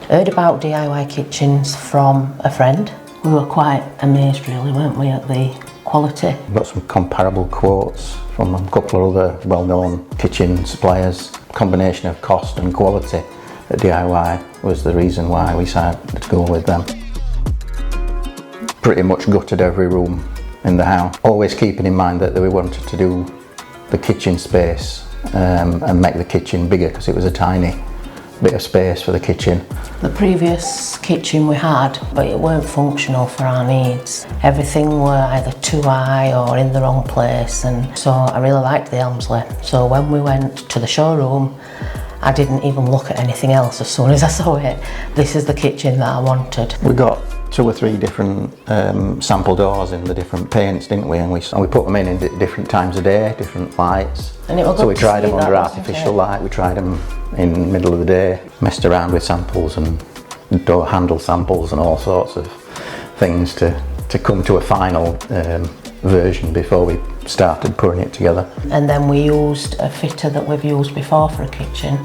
Heard about DIY kitchens from a friend. We were quite amazed really, weren't we, at the quality. Got some comparable quotes from a couple of other well-known kitchen suppliers. Combination of cost and quality at DIY was the reason why we decided to go with them. Pretty much gutted every room in the house, always keeping in mind that we wanted to do the kitchen space and make the kitchen bigger because it was a tiny bit of space for the kitchen. The previous kitchen we had, but it weren't functional for our needs. Everything were either too high or in the wrong place, and so I really liked the Helmsley. So when we went to the showroom, I didn't even look at anything else. As soon as I saw it, this is the kitchen that I wanted. We got 2 or 3 different sample doors in the different paints, didn't we? And we put them in different times of day, different lights. And it was so we tried them under that, artificial light, we tried them in the middle of the day, messed around with samples and door handle samples and all sorts of things to come to a final version before we started putting it together. And then we used a fitter that we've used before for a kitchen,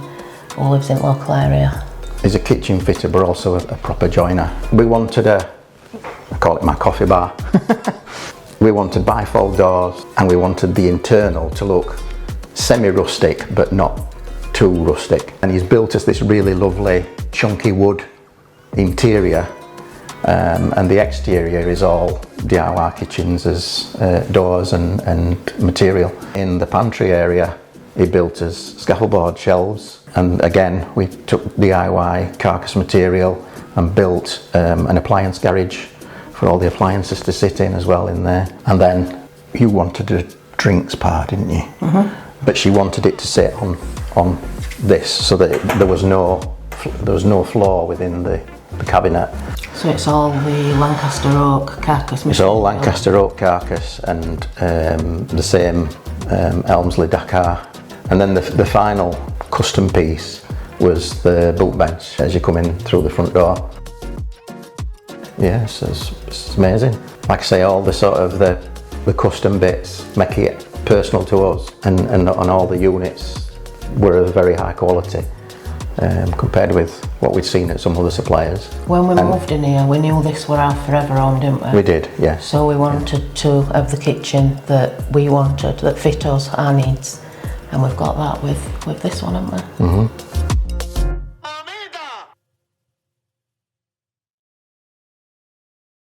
who lives in the local area. He's a kitchen fitter but also a proper joiner. We wanted I call it my coffee bar. We wanted bifold doors and we wanted the internal to look semi-rustic but not too rustic. And he's built us this really lovely chunky wood interior and the exterior is all DIY kitchens as doors and material. In the pantry area he built us scaffold board shelves, and again we took DIY carcass material and built an appliance garage for all the appliances to sit in as well in there. And then you wanted a drinks part, didn't you? Mm-hmm. But she wanted it to sit on this so that there was no floor within the cabinet. So it's all the Lancaster oak carcass material? It's all Lancaster oak carcass and the same Helmsley Dakar. And then the final custom piece was the boot bench as you come in through the front door. Yes, it's amazing. Like I say, all the sort of the custom bits make it personal to us, and all the units were of very high quality compared with what we'd seen at some other suppliers. When we moved in here, we knew this were our forever home, didn't we? We did, yes. So we wanted to have the kitchen that we wanted, that fit us, our needs, and we've got that with this one, haven't we? Mm-hmm.